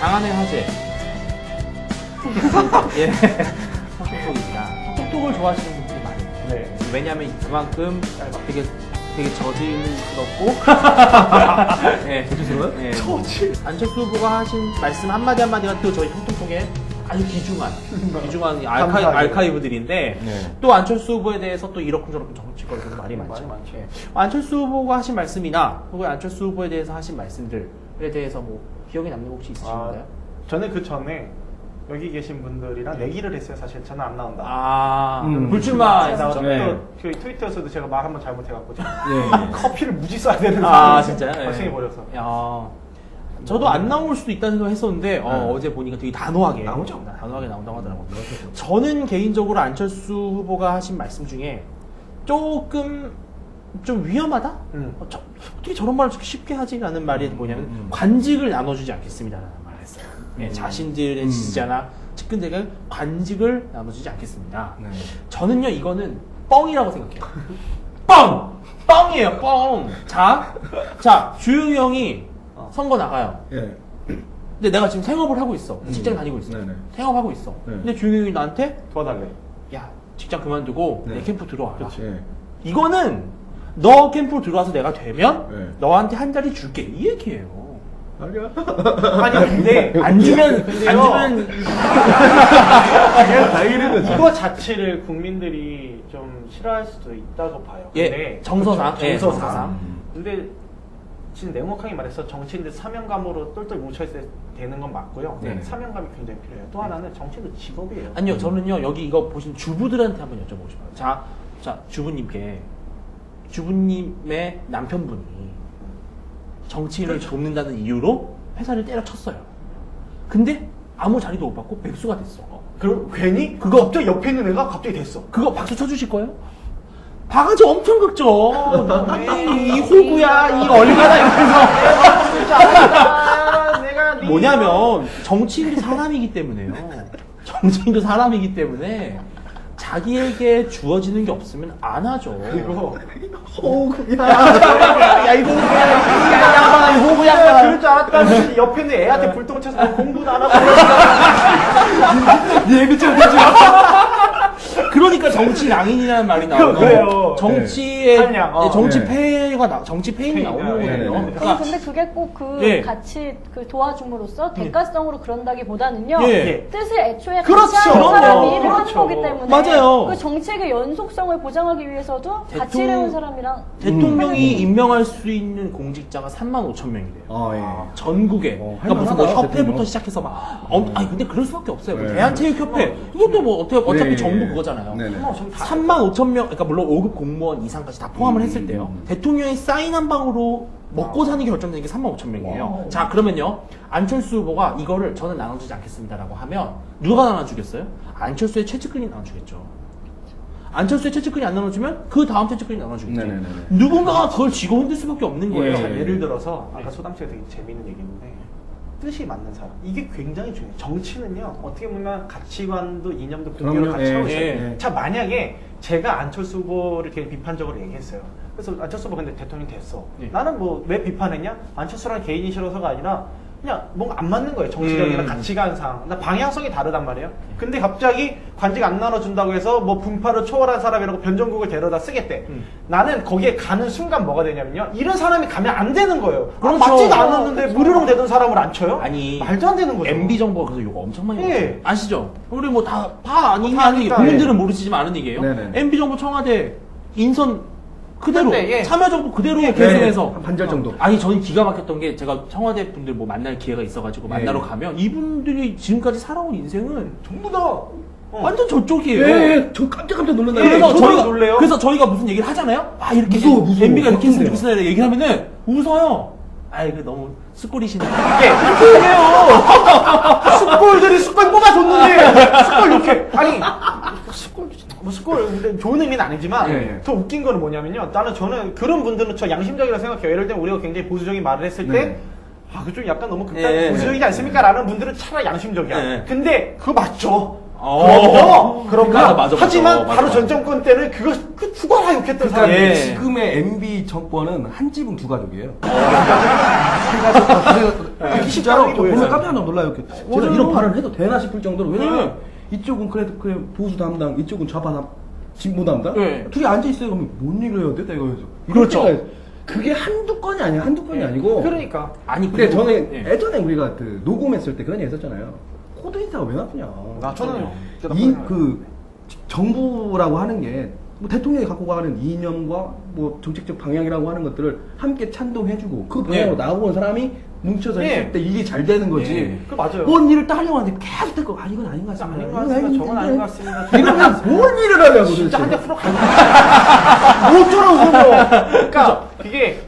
장안의 화제. 예. 톡톡톡입니다. 톡톡톡을 좋아하시는 분들이 많아요. 네. 왜냐하면 그만큼 되게 저질스럽고. 예. 저질스러워요? 예. 저질. 안철수 후보가 하신 말씀 한마디 한마디가 또 저희 톡톡톡에 아주 귀중한 아카이브들인데 네. 또 안철수 후보에 대해서 또 이러쿵저러쿵 정치거리도 말이 많죠. 예. 안철수 후보가 하신 말씀이나 혹은 안철수 후보에 대해서 하신 말씀들에 대해서 뭐 기억에 남는 거 혹시 있으신가요? 저는 그 전에 여기 계신 분들이랑 내기를 했어요. 사실 저는 안 나온다. 불출마 나오죠. 네. 그 트위터에서도 제가 말 한번 잘못해갖고 예. 커피를 무지 써야 되는 진짜요? 발생해 버려서. 야, 저도 안 나올 수도 있다는 생각을 했었는데 어제 보니까 되게 단호하게 단호하게 나온다고 하더라고요. 저는 개인적으로 안철수 후보가 하신 말씀 중에 조금 좀 위험하다? 어떻게 저런 말을 저렇게 쉽게 하지? 라는 말이 뭐냐면 관직을 나눠주지 않겠습니다라는 말을 했어요. 예, 자신들의 지지자나 측근들에게 관직을 나눠주지 않겠습니다. 네. 저는요 이거는 뻥이라고 생각해요. 뻥이에요, 뻥. 자 주영이 형이 선거 나가요. 예. 근데 내가 지금 생업을 하고 있어. 직장 다니고 있어. 네네. 생업하고 있어. 네. 근데 주영이 형이 나한테 도와달래. 야 직장 그만두고 네. 내 캠프 들어와라. 예. 이거는 너 캠프로 들어와서 내가 되면 네. 너한테 한 자리 줄게 이 얘기예요. 아니야. 아니 근데 안 주면 이거 자체를 국민들이 좀 싫어할 수도 있다고 봐요. 예 근데 정서상 그렇죠. 예, 정서상. 근데 진짜 냉혹하게 말해서 정치인들 사명감으로 똘똘 뭉쳐있어야 되는 건 맞고요. 네. 사명감이 굉장히 필요해요. 또 하나는 정치도 직업이에요. 아니요 저는요 여기 이거 보신 주부들한테 한번 여쭤보고 싶어요. 자 주부님의 남편분이 정치인을 돕는다는 이유로 회사를 때려쳤어요. 근데 아무 자리도 못 받고 백수가 됐어. 그럼 괜히 그거 갑자기 옆에 있는 애가 갑자기 됐어. 그거 박수 쳐주실 거예요? 바가지 엄청 긁죠. 이 호구야, 이 얼마나 이러면서. 뭐냐면 정치인도 사람이기 때문에요. 정치인도 사람이기 때문에 자기에게 주어지는 게 없으면 안 하죠. 그리고 야 이 호구야, 이 호구야. 그럴 줄 알았다면 옆에 있는 애한테 불똥 쳐서 공부도 안 하고. 네, 그쵸. 그러니까 정치 낭인이라는 말이 나오고 그래요. 정치의 한량, 정치 네. 폐해가 정치 폐인이 나오는 거거든요. 네. 그러니까 근데 그게 꼭 그 예. 같이 그 도와줌으로써 대가성으로 그런다기보다는요. 예. 뜻을 애초에 그렇죠. 같이 하는 사람이 일을 하는 그렇죠. 거기 때문에 맞아요. 그 정책의 연속성을 보장하기 위해서도 같이 대통령- 일하는 사람이랑 대통령이 임명할 수 있는 공직자가 35,000명이래요. 예. 전국에. 그러니까 무슨 뭐 할만하다, 협회부터 대통령. 시작해서 막 아니 근데 그럴 수밖에 없어요. 뭐 네. 대한체육협회 이것도 뭐 어차피 네. 정부 그거잖아요. 네네. 35,000명, 그러니까 물론 5급 공무원 이상까지 다 포함을 했을 때요. 대통령이 사인 한 방으로 먹고 사는 게 결정되는 게 35,000명이에요. 자, 그러면요. 안철수 후보가 이거를 저는 나눠주지 않겠습니다라고 하면 누가 나눠주겠어요? 안철수의 최측근이 나눠주겠죠. 안철수의 최측근이 안 나눠주면 그 다음 최측근이 나눠주겠죠. 네네네. 누군가가 그걸 쥐고 흔들 수밖에 없는 거예요. 자, 예를 들어서 아까 소담씨가 되게 재밌는 얘기인데 뜻이 맞는 사람 이게 굉장히 중요해요. 정치는요 어떻게 보면 가치관도 이념도 공유를 그럼요. 같이 하고 예, 있어요. 예. 자 만약에 제가 안철수 후보를 되게 비판적으로 얘기했어요. 그래서 안철수 후보 근데 대통령 됐어. 예. 나는 뭐 왜 비판했냐? 안철수랑 개인이 싫어서가 아니라 그냥 뭔가 안 맞는 거예요. 정치적이나 가치관상. 나 방향성이 다르단 말이에요. 근데 갑자기 관직 안 나눠준다고 해서 뭐 분파를 초월한 사람이라고 변정국을 데려다 쓰겠대. 나는 거기에 가는 순간 뭐가 되냐면요. 이런 사람이 가면 안 되는 거예요. 그렇죠. 맞지도 않았는데 무르렁 되던 사람을 안 쳐요? 아니 말도 안 되는 거죠. MB 정부가 그래서 욕 엄청 많이 예. 먹었어요. 아시죠? 우리 뭐 다 아는 다 얘기, 아니까. 국민들은 모르시지만 아는 얘기예요. 네네. MB 정부 청와대 인선 그대로 그때, 예. 참여정부 그대로 계승해서 한 반절 정도. 아니 저는 기가 막혔던 게 제가 청와대 분들 뭐 만날 기회가 있어가지고 만나러 가면 이분들이 지금까지 살아온 인생은 전부 다 완전 저쪽이에요. 예, 저 깜짝깜짝 놀란다. 그래서 저도 저희가 놀래요. 그래서 저희가 무슨 얘기를 하잖아요. 아 이렇게 무서워. MB가 이렇게 했으면 바쁜데요. 좋겠어요. 얘기하면은 웃어요. 아이 그 너무 숯골이시네. 숯골들이 숯골 뽑아줬는데 숯골 이렇게 아니 숯골 근데 좋은 의미는 아니지만 예. 더 웃긴 거는 뭐냐면요. 저는 그런 분들은 저 양심적이라 생각해요. 예를 들면 우리가 굉장히 보수적인 말을 했을 때 네. 아, 그좀 약간 너무 극단 예, 보수적이지 않습니까? 라는 분들은 차라리 양심적이야. 예. 근데 그거 맞죠? 그럼요. 맞아. 하지만 맞아. 바로 전 정권 때는 그 죽어라 욕했던 그러니까 사람이 예. 지금의 MB 정권은 한 지붕 두 가족이에요. 진짜로 저 보면 깜짝 놀라요. 제가 이런 발언을 해도 되나 싶을 정도로 왜냐면 이쪽은 그래도 그래 보수 담당, 이쪽은 좌파 진보 담당. 네. 둘이 앉아 있어요. 그러면 뭔 얘기를 해야 돼? 내가 여기서. 그렇죠. 그게 한두 건이 아니야. 한두 건이 아니고. 그러니까 아니 근데 그리고- 저는 예. 예전에 우리가 그 녹음했을 때 그런 얘기 했었잖아요. 코드 인사가 왜 나쁘냐. 저는 그 정부라고 하는 게 뭐 대통령이 갖고 가는 이념과 뭐 정책적 방향이라고 하는 것들을 함께 찬동해주고 그 방향으로 나오는 사람이 뭉쳐서 했을 때 일이 잘 되는 거지. 그 맞아요. 뭔 일을 따려고 하는데 계속 듣고 이건 아닌 것 같습니다. 아닌 것 같습니다. 저건 아닌 것 같습니다. 이러면 뭘 일을 하려고 진짜 한 대 도대체. 풀어 가는 모쪼록 그거. 그러니까 이게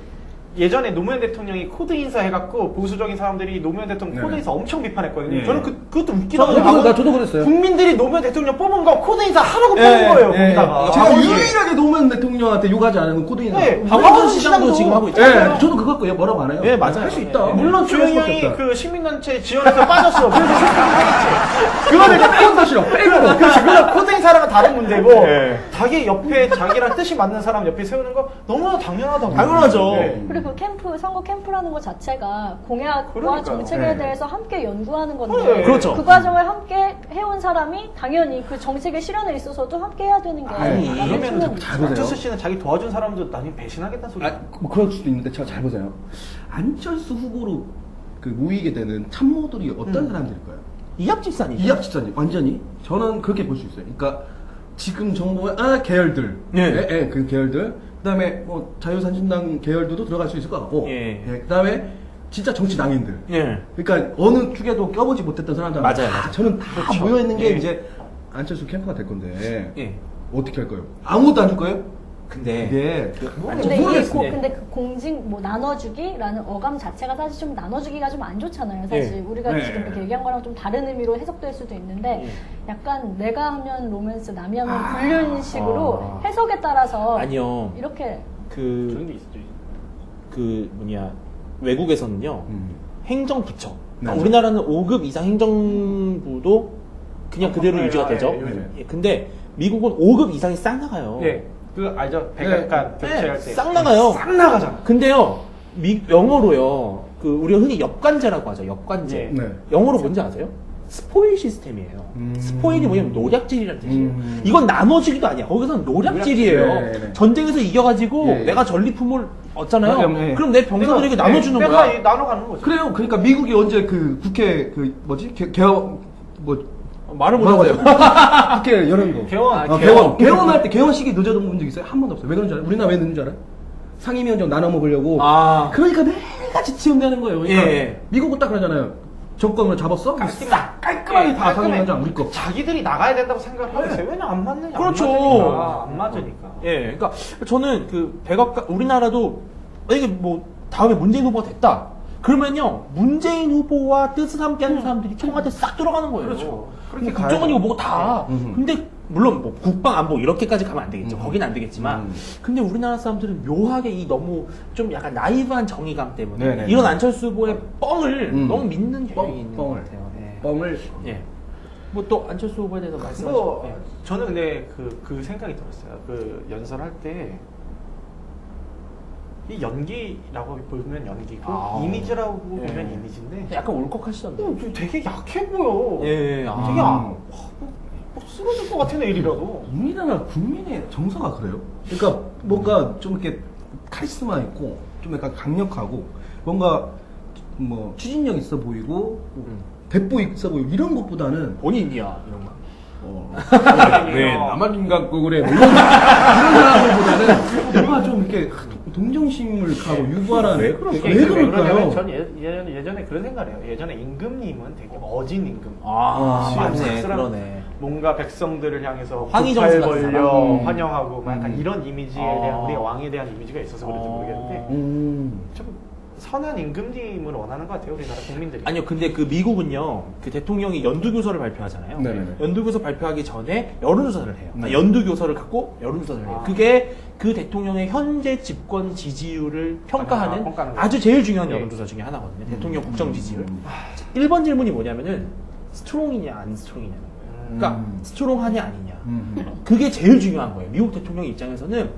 예전에 노무현 대통령이 코드 인사 해갖고 보수적인 사람들이 노무현 대통령 코드 네. 인사 엄청 비판했거든요. 네. 저는 그것도 웃기다고 저도 그랬어요. 국민들이 노무현 대통령 뽑은 거 코드 인사 하라고 뽑은 네, 거예요. 네. 거기다가. 제가 박원순- 유일하게 노무현 대통령한테 욕하지 않은 코드 인사. 네, 박원순 시장도 지금 하고 있죠. 네, 저도 그거 갖고 뭐라고 안 해요. 네, 맞아요. 할 수 있다. 네. 물론 그럴 수 주영이 없겠다. 그 시민단체 지원해서 빠졌어. 그래서 하겠지. 그거는 빼고 더 싫어. 빼고. 그건 코드 인사랑은 다른 문제고 네. 자기 옆에 자기랑 뜻이 맞는 사람 옆에 세우는 거 너무나 당연하다고. 당연하죠. 네. 그리고 그 캠프, 선거 캠프라는 것 자체가 공약과 그러니까요. 정책에 네. 대해서 함께 연구하는 건데 네. 그렇죠. 그 과정을 함께 해온 사람이 당연히 그 정책의 실현에 있어서도 함께 해야 되는 게 아니, 맞는 그러면 측면이죠. 잘 보세요. 안철수 씨는 자기 도와준 사람도 나중에 배신하겠다는 소리. 뭐 그럴 수도 있는데 제가 잘 보세요. 안철수 후보로 그 모이게 되는 참모들이 어떤 사람들일까요? 이합집산이죠. 이합집산이 완전히 저는 그렇게 볼 수 있어요. 그러니까 지금 정부의 계열들, 예. 그 계열들, 그다음에 뭐 자유산신당 계열들도 들어갈 수 있을 것 같고, 예. 그다음에 진짜 정치 당인들. 예. 그러니까 어느 축에도 껴보지 못했던 사람들 맞아요. 저는 다 그렇죠. 모여 있는 게 예. 이제 안철수 캠프가 될 건데 예. 어떻게 할 거예요? 아무것도 안 줄 거예요? 근데 네. 근데 이게 모르겠어요. 근데 그 공직 뭐 나눠주기라는 어감 자체가 사실 좀 나눠주기가 좀 안 좋잖아요. 사실 네. 우리가 네. 지금 이렇게 얘기한 거랑 좀 다른 의미로 해석될 수도 있는데 약간 내가 하면 로맨스, 남이 하면 불륜 식으로 해석에 따라서 아니요. 이렇게 그런 게 그, 있죠. 그 뭐냐 외국에서는요 행정부처. 네. 우리나라는 5급 이상 행정부도 그냥 그대로 네, 유지가 되죠. 네. 예, 근데 미국은 5급 이상이 싹 나가요. 예. 그 알죠? 백악관 교체할 때. 싹 나가요. 싹 나가잖아. 근데요, 영어로요, 그, 우리가 흔히 엽관제라고 하죠, 엽관제. 네. 영어로 뭔지 아세요? 스포일 시스템이에요. 스포일이 뭐냐면 노략질이라는 뜻이에요. 이건 나눠주기도 아니야. 거기서는 노략질이에요. 네, 네. 전쟁에서 이겨가지고 네. 내가 전리품을 얻잖아요. 네. 그럼 내 병사들에게 나눠주는 내가 거야. 나눠가는 거죠. 그래요. 그러니까 미국이 언제 그 국회 그 뭐지 개헌 뭐 말을 뭐라고 못하세요. 해요? 국회 여는 거. 개원. 개헌할 때 개헌식이 늦어진 본 적 있어요? 한 번도 없어요. 왜 그런지 알아요? 우리나라 왜 늦는 줄 알아요? 상임위원장 나눠 먹으려고. 아. 그러니까 매일같이 지연되는 거예요. 그러니까 예. 미국은 딱 그러잖아요. 정권을 잡았어? 깔끔하게 다 상임위원장 우리 거. 자기들이 나가야 된다고 생각을 하고 있어요. 왜냐면 안 맞느냐. 그렇죠. 안 맞으니까. 예, 그러니까 저는 그 백악관 우리나라도 이게 뭐 다음에 문재인 후보가 됐다. 그러면요 문재인 후보와 뜻을 함께하는 사람들이 청와대 싹 들어가는 거예요. 그렇죠. 그렇게 뭐 국정원이고 가야죠. 뭐고 다. 근데 물론 뭐 국방 안보 이렇게까지 가면 안 되겠죠. 거긴 안 되겠지만. 근데 우리나라 사람들은 묘하게 이 너무 좀 약간 나이브한 정의감 때문에 네네. 이런 안철수 후보의 뻥을 너무 믿는 경향이 있는 것 뻥을. 같아요. 예. 뻥을. 예. 뭐 또 안철수 후보에 대해서 말씀하시죠. 뭐 예. 저는 근데 그 생각이 들었어요. 그 연설할 때 이 연기라고 보면 연기고 아. 이미지라고 보면 예. 이미지인데 약간 울컥하시던데. 좀 되게 약해 보여. 예, 아. 되게 뭐 쓰러질 것 같아 내일이라도. 우리나라 국민의 정서가 그래요. 그러니까 뭔가 좀 이렇게 카리스마 있고 좀 약간 강력하고 뭔가 뭐 추진력 있어 보이고 대포 있어 보이고 이런 것보다는 본인이야 이런 거. 네, 나만 갖고 그래. 뭐 이런 사람들보다는 뭔가 좀 이렇게 동정심을 가고 유발하는. 왜 그럴까요? 왜 그럴까요? 전 예전에 그런 생각을 해요. 예전에 임금님은 되게 어진 임금. 아, 맞네, 씁쓸한 그러네. 뭔가 백성들을 향해서 황희정수 발 같은 벌려 사람. 환영하고 막 약간 이런 이미지에 대한 아. 우리가 왕에 대한 이미지가 있어서 그런지 모르겠는데 좀 선한 임금님을 원하는 것 같아요 우리나라 국민들이. 아니요, 근데 그 미국은요, 그 대통령이 연두교서를 발표하잖아요. 네네네. 연두교서 발표하기 전에 여론조사를 해요. 네. 연두교서를 갖고 여론조사를 해요. 아. 그게 그 대통령의 현재 집권 지지율을 평가하는 평가하는 아주 제일 중요한 네. 여론조사 중에 하나거든요. 대통령 국정 지지율. 1번 질문이 뭐냐면은 스트롱이냐 안 스트롱이냐는 거예요. 그러니까 스트롱하냐 아니냐. 그게 제일 중요한 거예요. 미국 대통령 입장에서는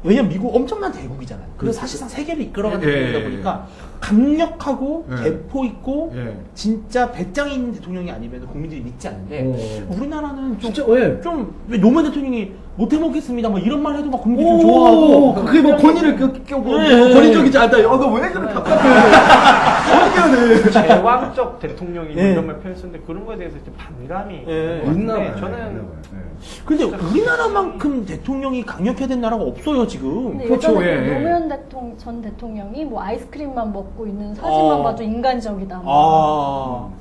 왜냐면 미국 엄청난 대국이잖아요. 그래서 사실상 세계를 이끌어가는 대국이다 보니까 강력하고 대포 있고 진짜 배짱 있는 대통령이 아니면 국민들이 믿지 않는데 우리나라는 좀왜 노무현 대통령이 못 해먹겠습니다 뭐 이런 말 해도 막 국민들이 좀 좋아하고 그게 뭐 권위를 권위적이지 않다. 왜 저렇게 답답해? 제왕적 대통령이 이런 말 표현했는데 그런 거에 대해서 이제 반감이 있나 봐요. 저는 근데 우리나라만큼 대통령이 강력해야 되는 나라가 없어요 지금. 근데 그렇죠, 예전에 예. 노무현 전 대통령이 뭐 아이스크림만 먹고 있는 사진만 봐도 인간적이다. 뭐.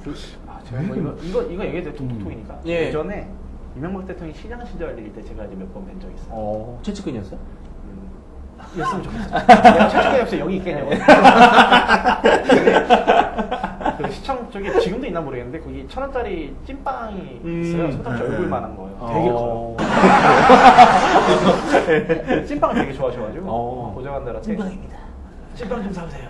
제가 뭐 이거 얘기해도 통통이니까 예. 예전에 이명박 대통령이 시장 시절일 때 제가 이제 몇 번 뵌 적 있어요. 최측근이었어요? 였으면 좋겠어요. 내가 최초에 없어 여기 있겠냐고. 그 시청 쪽에 지금도 있나 모르겠는데 거기 1,000원짜리 찐빵이 있어요. 손톱 얼굴만한 거예요. 되게 커요. 찐빵을 되게 좋아하셔가지고 보좌관들한테 찐빵입니다. 찐빵 좀 사오세요.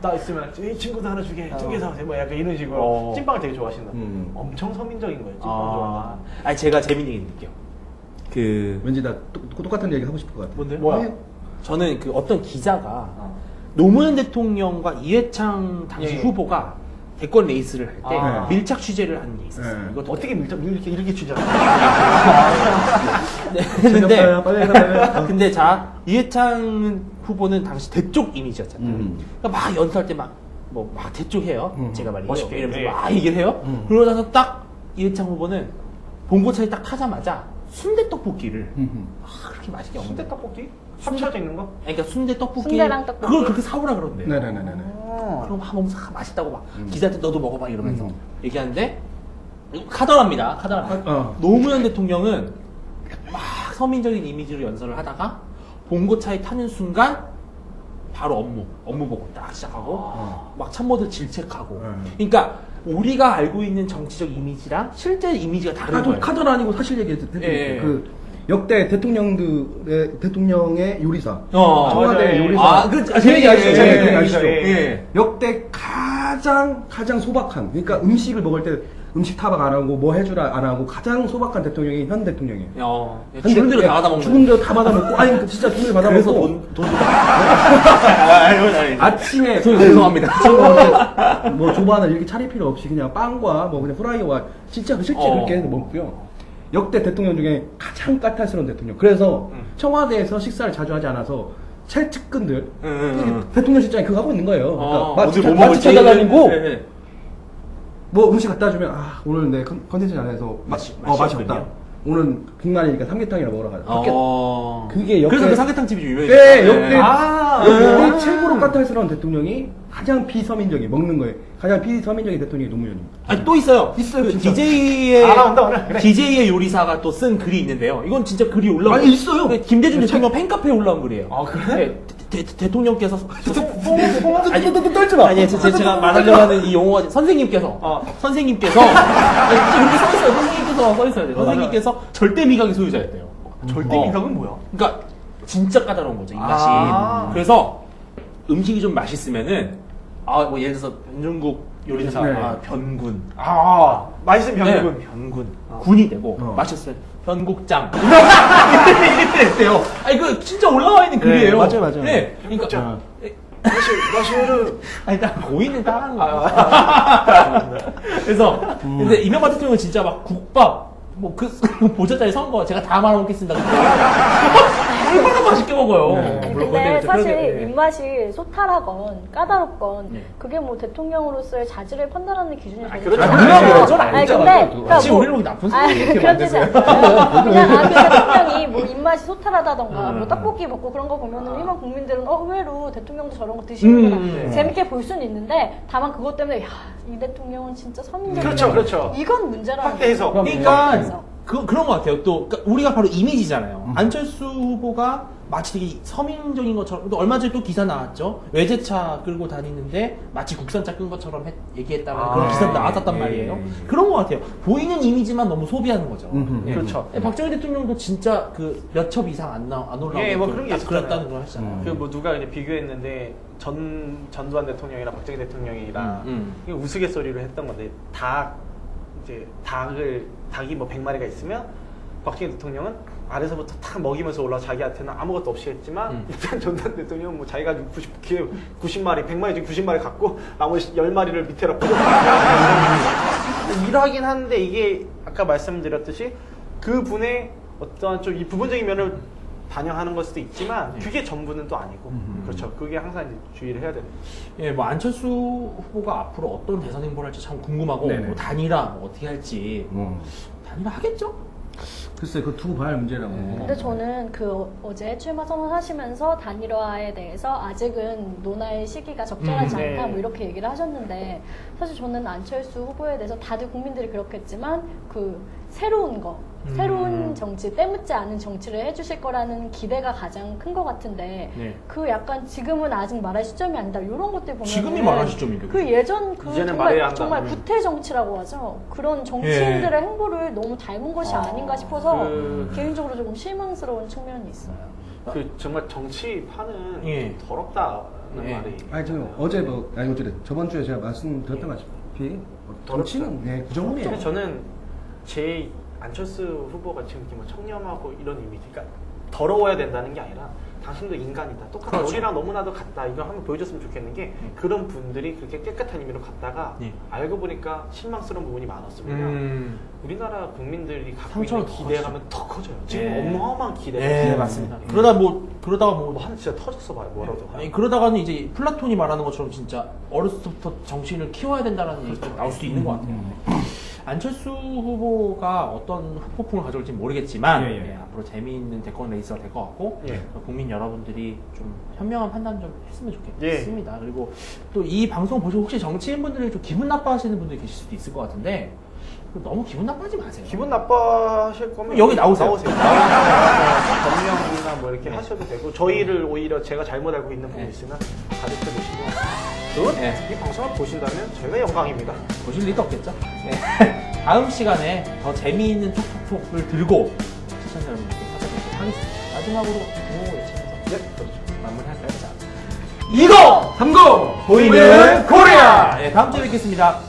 나 있으면 이 친구도 하나 주게 2개 사오세요. 뭐 약간 이런 식으로 찐빵을 되게 좋아하신다. 엄청 서민적인 거예요. 찐빵 좋아한다. 아니 제가 재밌는 얘기 드릴게요. 왠지 나 똑같은 얘기 하고 싶을 것 같아. 뭔데요? 뭐야? 저는 그 어떤 기자가 노무현 대통령과 이회창 당시 예. 후보가 대권 레이스를 할 때 밀착 취재를 하는 게 있었어요. 예. 이것도 어떻게 이렇게 취재하는 네, 했는데 빨리 근데 자 이회창 후보는 당시 대쪽 이미지였잖아요. 그러니까 막 연설할 때 막 대쪽 해요. 제가 말이에요. 멋있게. 이러면서 네. 막 얘기를 해요. 그러고 나서 딱 이회창 후보는 봉고차에 딱 타자마자 순대 떡볶이를 그렇게 맛있게 먹는데. 순대 떡볶이? 합쳐져 있는 거? 그러니까 순대 떡볶이 순대랑 떡볶이. 그걸 그렇게 사오라 그러는데. 네네네네. 그럼 막 먹으면서 맛있다고 막 기자한테 너도 먹어봐 이러면서 얘기하는데 카더라입니다. 노무현 대통령은 막 서민적인 이미지로 연설을 하다가 봉고차에 타는 순간 바로 업무 보고 딱 시작하고 막 참모들 질책하고 그러니까 우리가 알고 있는 정치적 이미지랑 실제 이미지가 다른 거예요. 카드는 아니고 사실 얘기해도 예. 그 역대 대통령의 요리사, 청와대 맞아요. 요리사. 그 얘기 아시죠? 그 얘기 아시죠? 예. 역대 가장 소박한, 그러니까 음식을 먹을 때 음식 타박 안 하고 뭐 해주라 안 하고 가장 소박한 대통령이 현 대통령이에요. 죽은 대로 다 받아먹는. 죽은 대로 다 받아먹고, 아니 진짜 죽은 대로 받아먹고. 그래서 돈 아침에 죄송합니다. 뭐 조반을 이렇게 차릴 필요 없이 그냥 빵과 뭐 그냥 프라이와 진짜 실제 그렇게 해서 먹고요. 역대 대통령 중에 가장 까탈스러운 대통령. 그래서 청와대에서 식사를 자주 하지 않아서 최측근들 대통령 실장이 그거 하고 있는 거예요. 그러니까 어디 뭐 마치 먹을지 찾아다니고 네. 뭐 음식 갖다 주면 오늘 내 컨텐츠 안에서 맛이 없다. 오늘 국난이니까 삼계탕이나 먹으러 가자. 그게 역대 그래서 그 삼계탕 집이 유명해요. 네, 역대 최고로 까탈스러운 대통령이 가장 비서민적인 먹는 거에 가장 비서민적인 대통령이 노무현입니다. 아니 또 있어요. 있어요, 그 진짜. 나온다, 오늘. 그래. DJ의 요리사가 또 쓴 글이 있는데요. 이건 진짜 글이 올라온 아니, 있어요. 김대중 대통령 팬카페에 올라온 글이에요. 그래? 대통령께서 떨지 마. 아니 제가 말하려고 하는 이 용어가 선생님께서 선생님께서 아니, 이렇게 써 있어요. 선생님께서 써 있어야 돼요. 선생님께서 절대 미각의 소유자였대요. 절대 미각은 뭐야? 그러니까 진짜 까다로운 거죠 이 맛이. 그래서 음식이 좀 맛있으면은 뭐 예를 들어서 변종국 요리사 네. 변군 맛있으면 변군. 네, 변군 군이 되고 맛있으면 변국장 이렇게 됐대요. 아니 그 진짜 올라와 있는 글이에요. 맞아요. 네, 그러니까 마시오르. 아니 나 고인을 따라한 거야. 그래서 근데 이명박 대통령은 진짜 막 국밥 뭐 그 보좌자의 선거 제가 다 말아 먹겠습니다. 얼마나 맛있게 먹어요. 물론 근데 그런데 사실 그런데, 입맛이 소탈하건 까다롭건 네. 그게 뭐 대통령으로서의 자질을 판단하는 기준이 되는 그렇죠. 그건 아니죠. 지금 우리를 보기 나쁜 소리 이렇게 그런 뜻이 만드세요. 아니라 그냥 그 대통령이 뭐 입맛이 소탈하다던가 뭐 떡볶이 먹고 그런 거 보면은 일반 국민들은 의외로 대통령도 저런 거 드시는구나 재밌게 볼 수는 있는데 다만 그것 때문에 이 대통령은 진짜 서민적이다. 그렇죠. 이건 문제라는 확대해서. 거죠. 그러니까 그런 것 같아요. 또 그러니까 우리가 바로 이미지잖아요. 안철수 후보가 마치 되게 서민적인 것처럼 또 얼마 전에 또 기사 나왔죠. 외제차 끌고 다니는데 마치 국산차 끈 것처럼 얘기했다는 그런 기사 나왔단 말이에요. 그런 것 같아요. 보이는 이미지만 너무 소비하는 거죠. 그렇죠. 박정희 대통령도 진짜 그 몇 첩 이상 안 올라오고 뭐 그런 게 있었잖아요. 그랬다는 걸 하시잖아요. 그 뭐 누가 이제 비교했는데 전두환 대통령이랑 박정희 대통령이랑 이게 우스갯소리로 했던 건데 다 이제 닭이 뭐 100마리가 있으면 박정희 대통령은 아래서부터 탁 먹이면서 올라 자기한테는 아무것도 없이 했지만 일단 전두환 대통령은 뭐 자기가 90마리, 100마리 중에 90마리 갖고 나머지 10마리를 밑에다 뿌려. 이러긴 하는데 이게 아까 말씀드렸듯이 그분의 어떠한 좀 이 부분적인 면을 반영하는 걸 수도 있지만 그게 전부는 또 아니고 그렇죠. 그게 항상 이제 주의를 해야 됩니다. 예, 뭐 안철수 후보가 앞으로 어떤 대선 행보를 할지 참 궁금하고 네네. 뭐 단일화 뭐 어떻게 할지 단일화 하겠죠? 글쎄, 그 두고 봐야 할 문제라고. 근데 저는 그 어제 출마 선언하시면서 단일화에 대해서 아직은 논할 시기가 적절하지 네. 않다 뭐 이렇게 얘기를 하셨는데 사실 저는 안철수 후보에 대해서 다들 국민들이 그렇겠지만 그 새로운 거 새로운 정치, 때묻지 않은 정치를 해주실 거라는 기대가 가장 큰 것 같은데 네. 그 약간 지금은 아직 말할 시점이 아니다 이런 것들 보면 지금이 말할 시점인데, 그 예전 그 이제는 말해야 한다. 정말 구태 정치라고 하죠. 그런 정치인들의 행보를 너무 닮은 것이 아닌가 싶어서 개인적으로 조금 실망스러운 측면이 있어요. 그 정말 정치판은 예. 더럽다는 예. 말이. 아니, 어제 어제 저번 주에 제가 말씀드렸던 것 같이 정치는 네, 구정문이에요. 근데 저는 제 안철수 후보가 지금 이렇게 뭐 청렴하고 이런 이미지, 그러니까 더러워야 된다는 게 아니라 당신도 인간이다. 똑같아. 그렇죠. 우리랑 너무나도 같다. 이걸 한번 보여줬으면 좋겠는 게 그런 분들이 그렇게 깨끗한 의미로 갔다가 예. 알고 보니까 실망스러운 부분이 많았으면 우리나라 국민들이 갖고 상처가 있는 더 기대감은 더 커져요. 지금 예. 어마어마한 기대가 네, 있어요. 맞습니다. 그러다가 뭐 한 진짜 터졌어 봐요. 뭐라도. 아니, 그러다가는 이제 플라톤이 말하는 것처럼 진짜 어렸을 때부터 정치인을 키워야 된다는 얘기가 나올 수도 있는 것 같아요. 안철수 후보가 어떤 후폭풍을 가져올지 모르겠지만 예, 앞으로 재미있는 대권 레이스가 될 것 같고 예. 국민 여러분들이 좀 현명한 판단 좀 했으면 예. 좋겠습니다. 그리고 또 이 방송 보시고 혹시 정치인분들이 좀 기분 나빠하시는 분들이 계실 수도 있을 것 같은데 너무 기분 나빠하지 마세요. 기분 나빠하실 거면 여기 나오세요. 변명이나 뭐 이렇게 하셔도 되고 저희를 오히려 제가 잘못 알고 있는 부분이 있으면 가르쳐 주시고 이 방송을 보신다면 저희가 영광입니다. 보실 리도 없겠죠? 네. 다음 시간에 더 재미있는 톡톡톡을 들고 시청자 여러분께 찾아뵙도록 하겠습니다. 마지막으로 구호 외치면서 그렇죠. 마무리할까요? 자, 2030 보이는 코리아! 네, 다음 주에 뵙겠습니다.